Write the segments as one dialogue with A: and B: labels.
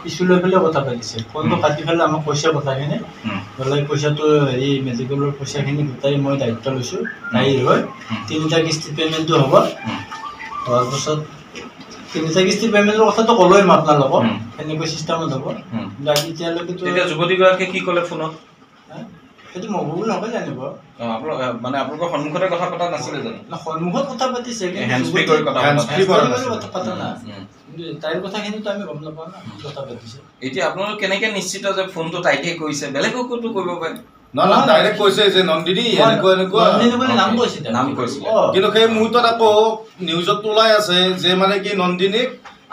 A: Issue লৈ পেলাই কথা পাতিছে ফোনটো কাটি পেলাই আমাক পইচা কথাখিনি বোলে পইচাটো হেৰি মেডিকেলৰ পইচাখিনি গোটাই মই দায়িত্ব লৈছোঁ তাইৰ হৈ 3টা কিস্তি পে'মেণ্টটো হ'ব হোৱাৰ পাছত 3টা কিস্তি পে'মেণ্টৰ কথাটো ক'লোৱেই মই আপোনালোকক সেনেকৈ চিষ্টেমত হ'ব কিন্তু আজি এতিয়ালৈকেতো
B: এতিয়া যুৱতীগৰাকীয়ে কি ক'লে ফোনত
A: সেইটো মহবুবুল হকে জানিব
B: মানে আপোনালোকৰ সন্মুখতে কথা পতা নাছিলে জানো
A: সন্মুখত কথা পাতিছে কথা পতা না কিন্তু তাইৰ কথাখিনিতো আমি গম নাপাওঁ না কথা পাতিছে
B: এতিয়া আপোনালোক কেনেকৈ নিশ্চিত যে ফোনটো তাইকে কৰিছে বেলেগকো কৰিব পাৰে
C: না ডাইৰেক্ট কৈছে যে নন্দিনী এনেকুৱা
A: নন্দিনী বুলি নাম কৈছে
C: কিন্তু সেই মুহূৰ্তত আকৌ নিউজত ওলাই আছে যে মানে কি নন্দিনীক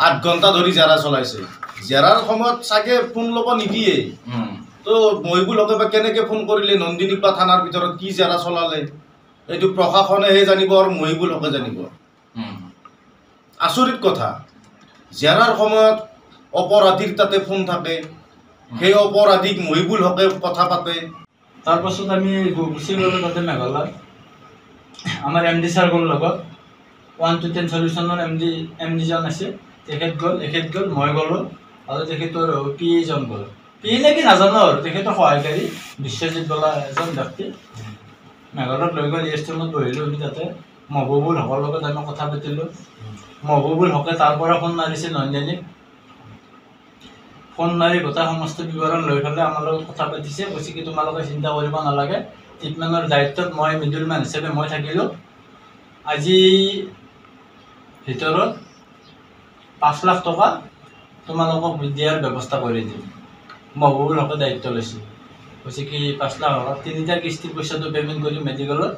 C: 8 ঘণ্টা ধৰি জেৰা চলাইছে জেৰাৰ সময়ত চাগে ফোন ল'ব নিদিয়ে তো মহিবুল হকে বা কেনেকৈ ফোন কৰিলে নন্দিনীক বা থানাৰ ভিতৰত কি জেৰা চলালে এইটো প্ৰশাসনেহে জানিব আৰু মহিবুল হকে জানিব আচৰিত কথা জেৰাৰ সময়ত অপৰাধীৰ তাতে ফোন থাকে সেই অপৰাধীক মহিবুল হকে কথা পাতে
A: তাৰপাছত আমি গুচি গ'লোঁ তাতে মেঘালয় আমাৰ MD ছাৰ গ'ল লগত 1 to 10 সলিউশ্যনৰ MD জন আছে তেখেত গ'ল মই গ'লোঁ আৰু তেখেতৰ PA জন গ'ল PA নেকি নাজানো আৰু তেখেতৰ সহায়কাৰী বিশ্বজিৎ বোলা এজন ব্যক্তি মেঘালয়ত লৈ গ'ল ষ্টেমত বহিলোঁ আমি তাতে মহবুবুল হকৰ লগত আমি কথা পাতিলোঁ মহবুবুল হকে তাৰ পৰা ফোন মাৰিছে নন্দিনীক ফোন মাৰি গোটেই সমস্ত বিৱৰণ লৈ পেলাই আমাৰ লগত কথা পাতিছে কৈছে কি তোমালোকে চিন্তা কৰিব নালাগে ট্ৰিটমেণ্টৰ দায়িত্বত মই মিডলমেন হিচাপে মই থাকিলোঁ আজি ভিতৰত 5 লাখ টকা তোমালোকক দিয়াৰ ব্যৱস্থা কৰি দিম মহবুবুল হকে দায়িত্ব লৈছে কৈছে কি 5 লাখ টকা 3টা কিস্তিৰ পইচাটো পে'মেণ্ট কৰিম মেডিকেলত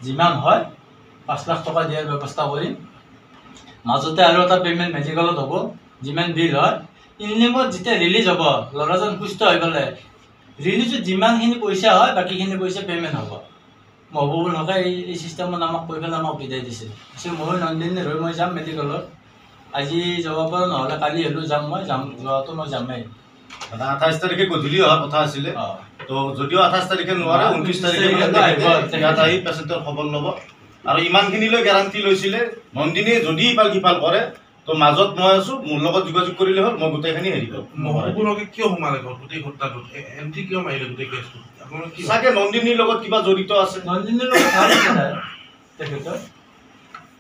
A: যিমান হয় 5 লাখ টকা দিয়াৰ ব্যৱস্থা কৰিম মাজতে আৰু এটা পে'মেণ্ট মেডিকেলত হ'ব যিমান বিল হয় ইনলিমত যেতিয়া ৰিলিজ হ'ব ল'ৰাজন সুস্থ হৈ গ'লে ৰিলিজত যিমানখিনি পইচা হয় বাকীখিনি পইচা পে'মেণ্ট হ'ব মহবুবুল হকে এই চিষ্টেমত আমাক কৈ পেলাই আমাক বিদায় দিছে মই নন্দিনী ৰৈ মই যাম মেডিকেলত আজি যাব পৰা নহ'লে কালি হ'লেও যাম যোৱাটো মই যামেই
C: 28 তাৰিখে গধূলি অহাৰ কথা আছিলে তো যদিও 28 তাৰিখে নোৱাৰে 29 তাৰিখে ইয়াত আহি পেচেণ্টৰ খবৰ ল'ব আৰু ইমানখিনিলৈ গেৰাণ্টি লৈছিলে নন্দিনীয়ে যদি ইফাল সিফাল কৰে তো মাজত মই আছো মোৰ লগত যোগাযোগ কৰিলে হ'ল মই গোটেইখিনি হেৰি কৰিম
D: মহবুবুলকে কিয় সোমালে গোটেই ঘটনাটোত এণ্ট্ৰি কিয় মাৰিলে গোটেই কেছটো আপোনালোকে কি
C: চাগে নন্দিনীৰ লগত কিবা জড়িত আছে
A: নন্দিনীৰ লগত ভাল আছে তেখেতৰ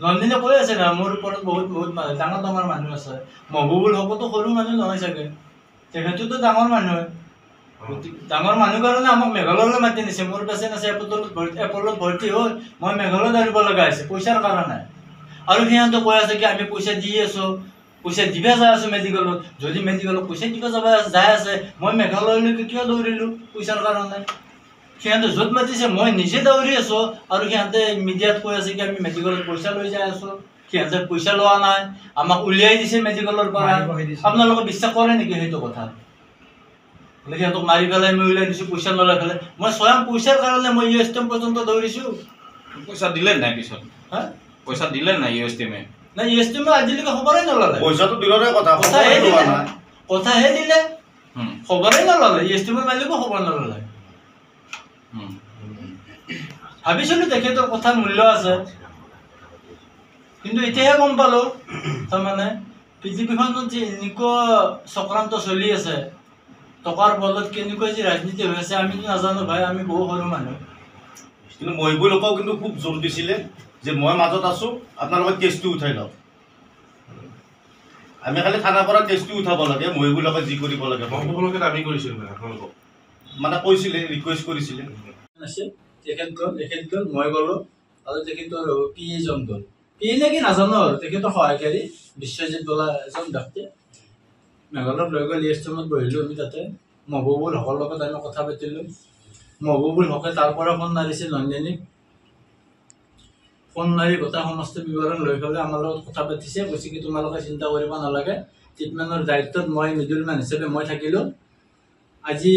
A: নন্দিনীয়ে কৈ আছে না মোৰ ওপৰত বহুত ডাঙৰ মানুহ আছে মহবুবুল হকতো সৰু মানুহ নহয় চাগে তেখেততো ডাঙৰ মানুহ ডাঙৰ মানুহ কাৰণে আমাক মেঘালয়লৈ মাতি নিছে মোৰ পেচেণ্ট আছে এপলত ভৰ্তি হ'ল মই মেঘালয়ত আহিব লগা হৈছে পইচাৰ কাৰণে আৰু সিহঁতে কৈ আছে কি আমি পইচা দি আছোঁ পইচা দিব যাই আছোঁ মেডিকেলত যদি মেডিকেলত পইচা দিব যাই আছে মই মেঘালয়লৈকে কিয় দৌৰিলোঁ পইচাৰ কাৰণে সিহঁতে য'ত মাতিছে মই নিজে দৌৰি আছোঁ আৰু সিহঁতে মিডিয়াত কৈ আছে কি আমি মেডিকেলত পইচা লৈ যাই আছোঁ সিহঁতে পইচা লোৱা নাই আমাক উলিয়াই দিছে মেডিকেলৰ পৰা আপোনালোকে বিশ্বাস কৰে নেকি সেইটো কথা সিহঁতক মাৰি পেলাই মই উলিয়াই দিছোঁ পইচা নলাই পেলাই মই স্বয়ং পইচাৰ কাৰণে মই ষ্টেম পৰ্যন্ত দৌৰিছোঁ
B: পইচা দিলে নাই পিছত
A: হা
B: পইচা দিলে নাই ষ্টেমে
A: নাই ষ্টেমে আজিলৈকে খবৰেই নল'লে
C: পইচাটো দূৰৰে
A: কথাহে দিলে খবৰেই নল'লে ষ্টেমৰ মালিকো খবৰ নল'লে ভাবিছিলোঁ তেখেতৰ কথাৰ মূল্য আছে কিন্তু এতিয়াহে গম পালোঁ তাৰমানে পৃথিৱীখনত যে এনেকুৱা চক্ৰান্ত চলি আছে টকাৰ বলত কেনেকুৱা যে ৰাজনীতি হৈ আছে আমিতো নাজানো ভাই আমি বহু সৰু মানুহ
C: কিন্তু মহিবুল হকেও কিন্তু খুব জোৰ দিছিলে যে মই মাজত আছোঁ আপোনালোকে কেছটো উঠাই লওক আমি খালি থানাৰ পৰা কেছটো উঠাব লাগে মহিবুল হকে যি কৰিব লাগে
D: মহবুবুলকে দাবী কৰিছিল আপোনালোকক
C: মানে কৈছিলে ৰিকুৱেষ্ট কৰিছিলে
A: তেখেত গ'ল মই গ'লোঁ আৰু তেখেতৰ PA জন গ'ল PA নেকি নাজানো আৰু তেখেতৰ সহায়কাৰী বিশ্বজিৎ বোলা এজন ব্যক্তি মেঘালয়ত লৈ গ'ল ষ্টেমত বহিলোঁ আমি তাতে মহবুবুল হকৰ লগত আমি কথা পাতিলোঁ মহবুবুল হকে তাৰ পৰা ফোন মাৰিছে নন্দিনীক ফোন মাৰি গোটেই সমস্ত বিৱৰণ লৈ পেলাই আমাৰ লগত কথা পাতিছে কৈছে কি তোমালোকে চিন্তা কৰিব নালাগে ট্ৰিটমেণ্টৰ দায়িত্বত মই মিডলমেন হিচাপে মই থাকিলোঁ আজি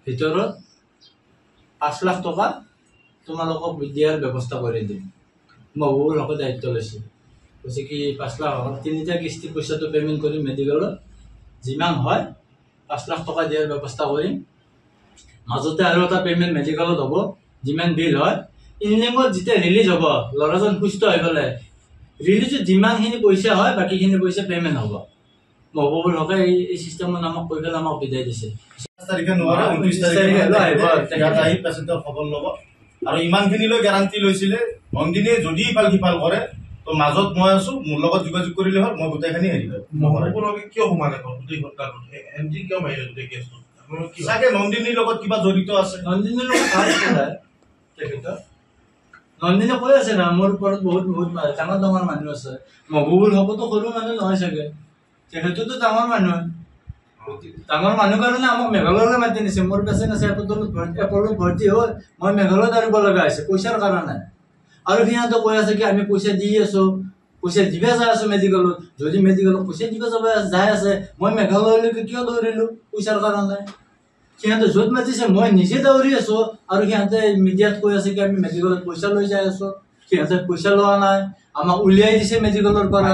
A: ভিতৰত 5 লাখ টকা তোমালোকক দিয়াৰ ব্যৱস্থা কৰি দিম মহবুবুল হকে দায়িত্ব লৈছে কৈছে কি 5 লাখ টকা 3টা কিস্তিৰ পইচাটো পে'মেণ্ট কৰিম মেডিকেলত যিমান হয় 5 লাখ টকা দিয়াৰ ব্যৱস্থা কৰিম মাজতে আৰু এটা পে'মেণ্ট মেডিকেলত হ'ব যিমান বিল হয় ইনলিমত যেতিয়া ৰিলিজ হ'ব ল'ৰাজন সুস্থ হৈ গ'লে ৰিলিজত যিমানখিনি পইচা হয় বাকীখিনি পইচা পে'মেণ্ট হ'ব মহবুবুল হকে এই চিষ্টেমত আমাক কৈ পেলাই আমাক বিদায় দিছে।
C: 27 তাৰিখে নোৱাৰে 29 তাৰিখে ইয়াত আহি পেচেণ্টৰ খবৰ ল'ব আৰু ইমানখিনিলৈ গেৰাণ্টি লৈছিলে নন্দিনীয়ে যদি ইফাল সিফাল কৰে তো মাজত মই আছো, মোৰ লগত যোগাযোগ কৰিলে হ'ল, মই গোটেইখিনি হেৰি কৰিম।
D: মহবুবুলকে কিয় সোমালে গোটেই ঘটনাটোত এন্ট্ৰি কিয় মাৰিলে গোটেই কেছটোত
C: চাগে নন্দিনীৰ লগত কিবা জড়িত আছে।
A: নন্দিনীৰ লগত ভাল পেলাই তেখেতৰ নন্দিনী কৈ আছে না মোৰ ওপৰত বহুত ডাঙৰ ডাঙৰ মানুহ আছে। মহবুবুল হকতো সৰু মানুহ নহয় চাগে, তেখেততো ডাঙৰ মানুহ। ডাঙৰ মানুহ কাৰণে আমাক মেঘালয়লৈ মাতি নিছে। মোৰ পেচেণ্ট আছে এপলত ভৰ্তি হ'ল, মই মেঘালয়ত আনিব লগা হৈছে পইচাৰ কাৰণে। আৰু সিহঁতে কৈ আছে কি আমি পইচা দি আছো, পইচা দিবা যাই আছো মেডিকেলত। যদি মেডিকেলত পইচা দিব যাই আছে, মই মেঘালয়লৈকে কিয় দৌৰিলো পইচাৰ কাৰণে? সিহঁতে য'ত মাতিছে মই নিজে দৌৰি আছো, আৰু সিহঁতে মিডিয়াত কৈ আছে কি আমি মেডিকেলত পইচা লৈ যাই আছো। সিহঁতে পইচা লোৱা নাই, আমাক উলিয়াই দিছে মেডিকেলৰ পৰা।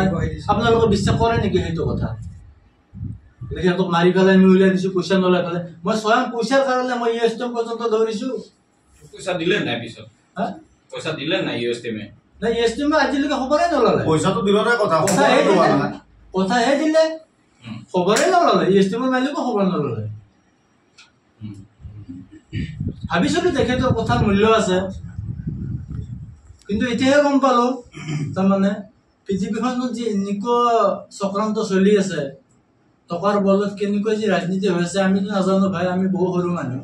A: আপোনালোকে বিশ্বাস কৰে নেকি সেইটো কথা? সিহঁতক মাৰি পেলাই আমি উলিয়াই দিছো পইচা নলাই পেলাই। মই স্বয়ং পইচাৰ কাৰণে মই ইউএছটিএম পৰ্যন্ত দৌৰিছো।
B: পইচা দিলে নাই পিছত? পইচা দিলে নাই ইউএছটিএমে? নাই,
A: ইউএছটিএমে আজিলৈকে খবৰে নললে।
C: পইচাটো দিলৰে
A: কথাহে দিলে, খবৰে নললে। ইউএছটিএমৰ মালিকো খবৰ নললে। ভাবিছিলো তেখেতৰ কথাৰ মূল্য আছে, কিন্তু এতিয়াহে গম পালো তাৰমানে পৃথিৱীখনত যি এনেকুৱা চক্ৰান্ত চলি আছে, টকাৰ বলত কেনেকৈ যি ৰাজনীতি হৈ আছে আমিতো নাজানো ভাই, আমি বহু সৰু মানুহ।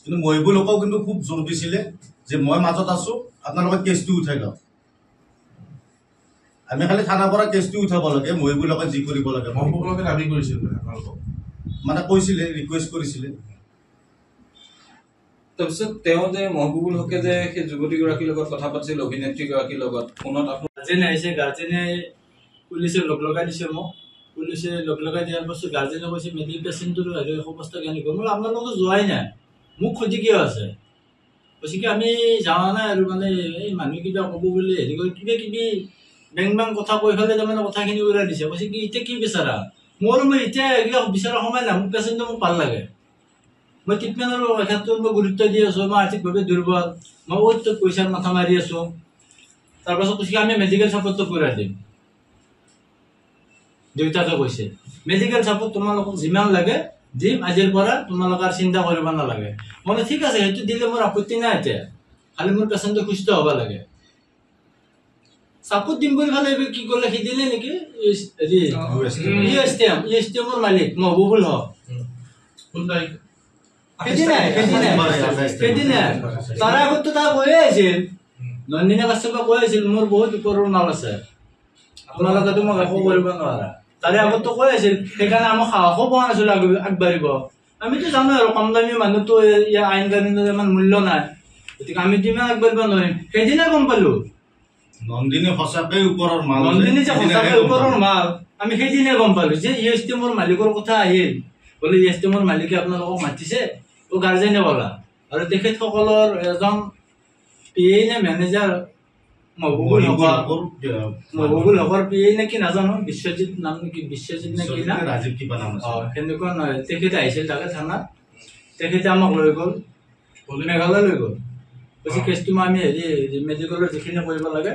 C: কিন্তু মহিবুলকেও কিন্তু খুব জোৰ দিছিলে যে মই মাজত আছো, আপোনালোকে কেছটো উঠাই লওক। আমি খালি থানাৰ পৰা কেছটো উঠাব লাগে, মহিবুলকে যি কৰিব লাগে।
D: মহবুবুলকে দাবী কৰিছিল
C: মানে কৈছিলে, ৰিকুৱেষ্ট কৰিছিলে।
B: তাৰপিছত তেওঁ যে মহবুবুল হকে যে সেই যুৱতীগৰাকীৰ লগত কথা পাতিছিল, অভিনেত্ৰীগৰাকীৰ লগত ফোনত
A: গাৰ্জেন আহিছে, গাৰ্জেনে পুলিচে লগ লগাই দিছে মোক। পুলিচে লগ লগাই দিয়াৰ পাছত গাৰ্জেনে কৈছে মেডিকেল পেচেণ্টৰ অৱস্থা কেনেকুৱা? মই আপোনালোকে যোৱাই নাই, মোক খুজি কিয় আছে? কৈছে কি আমি যোৱা নাই আৰু মানে এই মানুহ কিবা ক'ব বুলি হেৰি কৰি কিবা কিবি বেং বেং কথা কৈ পেলাই তাৰমানে কথাখিনি উৰাই দিছে। কৈছে কি এতিয়া কি বিচাৰা? মই এতিয়া এইবিলাক বিচৰা সময় নাই, মোক পেচেণ্টটো মোক ভাল লাগে। মই ট্ৰিটমেণ্টৰ ক্ষেত্ৰত মই গুৰুত্ব দি আছো, মই আৰ্থিকভাৱে দুৰ্বল, মই অ'ত পইচাৰ মাথা মাৰি আছো। তাৰপাছত কৈছে আমি মেডিকেল ছাপোৰ্টটো কৰাই দিম। দেউতাকে কৈছে মেডিকেল ছাপোৰ্ট তোমালোকক যিমান লাগে দিম, আজিৰ পৰা তোমালোকে আৰু চিন্তা কৰিব নালাগে। মই ঠিক আছে, সেইটো দিলে মোৰ আপত্তি নাই, এতিয়া খালি মোৰ পেচেণ্টটো সুস্থ হ'ব লাগে। ছাপোৰ্ট দিম বুলি ভালে কি কৰিলে, সি দিলে নেকি ইউএছটিএমৰ মালিক মহবুবুল হক। তাৰ আগতো তাৰ কৈয়ে আছিল, নন্দিনী কাশ্যপে কৈ আছিল মোৰ বহুত ওপৰৰ মাল আছে, আপোনালোকেতো মোক একো কৰিব নোৱাৰা। তাৰে আগতো কৈ আছিল, সেইকাৰণে আমাক সাহসো পোৱা নাছিলো আগবাঢ়িব। আমিতো জানো আৰু কম দামী মানুহতো ইয়াৰ আইন কানুনৰ ইমান মূল্য নাই, গতিকে আমিতো ইমান আগবাঢ়িব নোৱাৰিম। সেইদিনা গম পালো
C: নন্দিনী সঁচাকৈ ওপৰৰ মাল,
A: নন্দিনী যে সঁচাকৈ ওপৰৰ মাল আমি সেইদিনা গম পালো। যে ইউএছটিএমৰ মালিকৰ কথা আহিল, বোলে ইউএছটিএমৰ মালিকে আপোনালোকক মাতিছে, গাৰ্জেনে ক'লা। আৰু তেখেতসকলৰ এজন পিএ নে মেনেজাৰ মহবুবুল হকৰ পিএ নে কি নাজানো, বিশ্বজিৎ নাম নেকি, বিশ্বজিৎ নে কি নাম, সেনেকুৱা নহয়। তেখেতে আহিছিল তাকে থানাত, তেখেতে আমাক লৈ গ'ল মেঘালয় লৈ গ'ল। কৈছে কেছটো আমি হেৰি মেডিকেলৰ যিখিনি কৰিব লাগে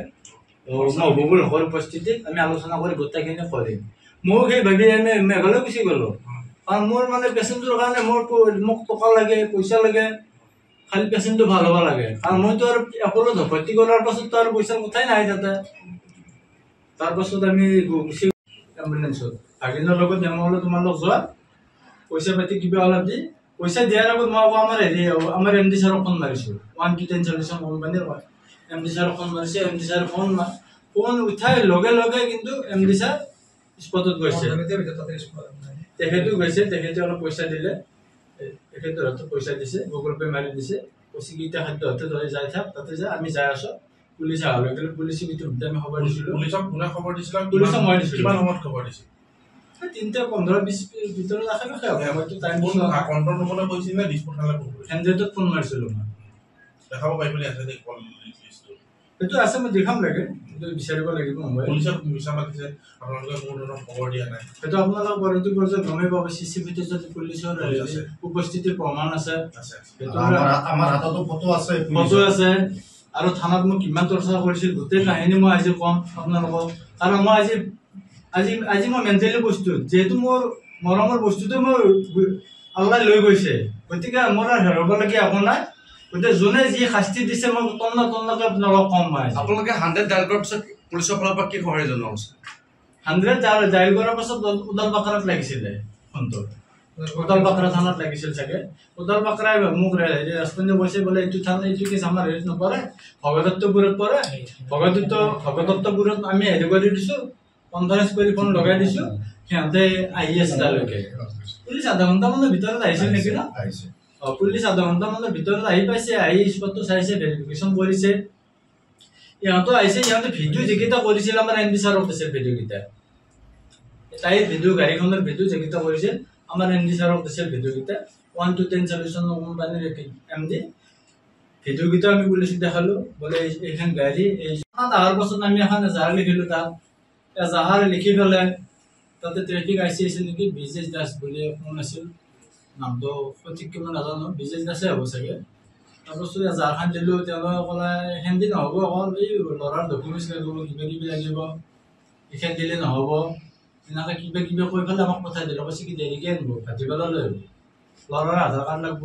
A: মহবুবুল হকৰ উপস্থিতিত আমি আলোচনা কৰি গোটেইখিনি কৰিম। ময়ো সেই ভাবি আমি মেঘালয় গুচি গ'লো, কাৰণ মোৰ মানে পেচেণ্টৰ কাৰণে মোক টকা লাগে, পইচা লাগে, খালি পেচেণ্টটো ভাল হ'ব লাগে। কাৰণ মইতো আৰু এপলত ভৰ্তি কৰাৰ পাছততো আৰু পইচাৰ কথাই নাই তাতে। তাৰপাছত আমি গুচি এম্বুলেঞ্চত ভাগিনৰ লগত নেমলৈ তোমালোক যোৱা, পইচা পাতি কিবা অলপ দি, পইচা দিয়াৰ আগত মই আকৌ আমাৰ এম ডি ছাৰক ফোন মাৰিছোঁ। 1-10 চলিউশ্যন কোম্পানীৰ এম ডি ছাৰক ফোন মাৰিছে। এম ডি ছাৰ ফোন উঠাই লগে লগে কিন্তু এম ডি ছাৰ স্পটত গৈছে, তেখেতো গৈছে, তেখেতে অলপ পইচা দিলে, তেখেতৰ হাতত পইচা দিছে, গুগল পে' মাৰি দিছে। কৈছে কি এতিয়া খাদ্য হাতে ধৰি যাই থাক, তাতে যায় আমি যাই আছো। পুলিচ অহাৰ লগে লগে পুলিচে ভিতৰতে আমি খবৰ দিছিলোঁ।
D: পুলিচক কোনে খবৰ দিছিল?
A: পুলিচক মই দিছিলোঁ।
D: কিমান সময়ত খবৰ দিছিল?
A: 3:15-20 ভিতৰত আশে-পাশে হ'ব। মইতো টাইম
D: কণ্ট্ৰল ৰুমলৈ কৈছিল নে দিছপুৰ থানালৈ ফোন কৰিছিল?
A: হেণ্ড্ৰেডত ফোন মাৰিছিলোঁ মই।
D: দেখাব পাৰিবনে আছে দে কল লিষ্টটো?
A: সেইটো আছে, মই দেখাম লাগে, কিন্তু বিচাৰিব লাগিব।
D: পুলিচক মিছা মাতিছে, আপোনালোকে কোনো ধৰণৰ খবৰ দিয়া নাই।
A: সেইটো আপোনালোক পৰৱৰ্তী পৰ্যায়ত গমেই পাব। CCTV যদি পুলিচৰ উপস্থিতিৰ প্ৰমাণ আছে,
C: আমাৰ হাততো ফটো আছে,
A: আৰু থানাত মোক কিমান চৰ্চা কৰিছিল গোটেই কাহিনী মই আজি ক'ম আপোনালোকক। কাৰণ মই আজি আজি মই মেণ্টেলি প্ৰস্তুত, যিহেতু মোৰ মৰমৰ বস্তুটো মোৰ আল্লাই লৈ গৈছে, গতিকে মোৰ আৰু হেৰাবলগীয়া একো নাই। গতিকে যোনে যি শাস্তি দিছে মই তন্নকে আপোনালোকক কম পাই।
E: আপোনালোকে 100 ডাইল কৰাৰ পিছত পুলিচৰ ফালৰ পৰা কি সঁহাৰি জনোৱা হৈছে?
A: 100 ডাইল কৰাৰ পাছত উদাল বাকৰাত লাগিছিলে ফোনটো, উদাল বাকৰা থানাত লাগিছিল চাগে। উদাল বাকৰাই মোক ৰেছপণ্ডে কৈছে বোলে এইটো থানা এইটো কেছ আমাৰ হেৰিত নপৰে, ভগদত্তপুৰত পৰে। ভগদত্তপুৰত আমি হেৰি কৰি দিছোঁ, কনফাৰেন্স কৰি ফোন লগাই দিছোঁ, সিহঁতে আহি আছে তালৈকে। পুলিচ আধা ঘণ্টামানৰ ভিতৰত আহিছিল নেকি ন? পুলিচ আধা ঘণ্টামানৰ ভিতৰত আহি পাইছে, আহি স্পটটো চাইছে, ভেৰিফিকেশ্যন কৰিছে। ইহঁতো আহিছে, ইহঁতে ভিডিঅ' যিকেইটা কৰিছিল আমাৰ এম ডি ছাৰক দিছিল ভিডিঅ'কেইটা। তাইৰ ভিডিঅ' গাড়ীখনৰ ভিডিঅ' যিকেইটা কৰিছিল আমাৰ এম ডি ছাৰক দিছিল ভিডিঅ'কেইটা। 1 to 10 চলিউশ্যন কোম্পানীৰ এম ডি ভিডিঅ'কেইটা আমি পুলিচক দেখালোঁ, বোলে এইখন গাড়ী এই অহাৰ পাছত আমি এখন এজাহাৰ লিখিলোঁ। তাত এজাহাৰ লিখি পেলাই তাতে ট্ৰেফিক আইচি আছিল নেকি, বিজেশ দাস বুলি কোন আছিল, নামটো সঠিককৈ মই নাজানো, বিজেশ দাসে হ'ব চাগে। তাৰপাছত এজাহাৰখন দিলোঁ, তেওঁলোকে ক'লে সেনেদি নহ'ব, অকল এই ল'ৰাৰ ডকুমেণ্টছ লাগিব, কিবা কিবি লাগিব, এইখন দিলে নহ'ব, এনেকৈ কিবা কৈ পেলাই আমাক পঠাই দিলোঁ। কৈছে কি দেৰিকৈ আনিব, ভাটিবেলালৈ আহিব, ল'ৰাৰ আধাৰ কাৰ্ড লাগিব।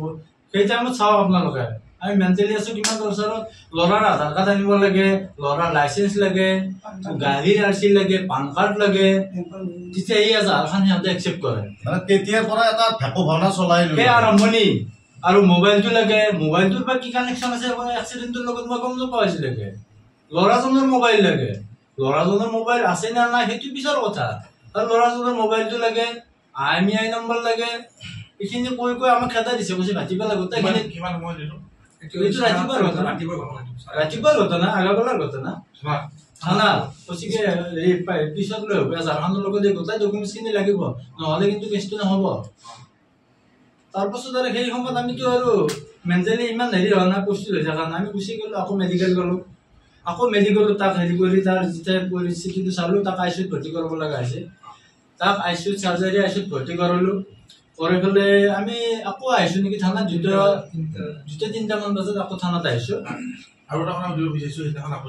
A: সেই টাইমত চাওক আপোনালোকে, আমি মেণ্টেলি আছোঁ কিমান ওচৰত, ল'ৰাৰ আধাৰ কাৰ্ড আনিব লাগে, ল'ৰাৰ লাইচেঞ্চ লাগে, গাড়ীৰ RC লাগে, পান কাৰ্ড লাগে, তেতিয়া এই এজাহাৰখন সিহঁতে একচেপ্ট কৰে।
C: মানে তেতিয়াৰ পৰা এটা ভেকু ভাওনা চলাই
A: সেই আৰম্ভণি। আৰু মোবাইলটো লাগে, মোবাইলটোৰ পৰা কি কানেকশ্যন আছে এক্সিডেণ্টৰ লগত মই গম নাপাওঁ আজিলৈকে। ল'ৰাজনৰ মোবাইল লাগে, ল'ৰাজনৰ মোবাইল আছে নে নাই সেইটো পিছৰ কথা। আৰু ল'ৰাজনৰ মোবাইলটো লাগে, IMEI নম্বৰ লাগে, এইখিনি কৈ আমাক খেদাই দিছে, কৈছে ভাটিবেলা গোটেইখিনি।
D: কিমান সময় দিলো?
A: এইটো ৰাতিপুৱাৰ ঘটনা, আগৰবেলাৰ ঘটনা। থানা কৈছে পিছত লৈ হ'ব, এজাহাৰখনৰ লগত গোটেই ডকুমেণ্টছখিনি লাগিব, নহ'লে কিন্তু কেছটো নহ'ব। তাৰপাছত আৰু সেই সময়ত আমিতো আৰু মেণ্টেলি ইমান হেৰি হোৱা নাই, প্ৰস্তুত হৈ থকা নাই। আমি গুচি গ'লোঁ, আকৌ মেডিকেল গ'লোঁ, তাক হেৰি কৰি তাৰ যেতিয়া পৰিস্থিতিটো চালোঁ, তাক ICUত ভৰ্তি কৰিব লগা হৈছে। তাক ICUত চাৰ্জাৰী ICUত ভৰ্তি কৰালোঁ, কৰি পেলাই আমি আকৌ আহিছোঁ নেকি থানাত, 2-3টামান বজাত আকৌ থানাত আহিছোঁ।
D: আৰু এটা কথা সুধিব বিচাৰিছোঁ, সেইদিনাখন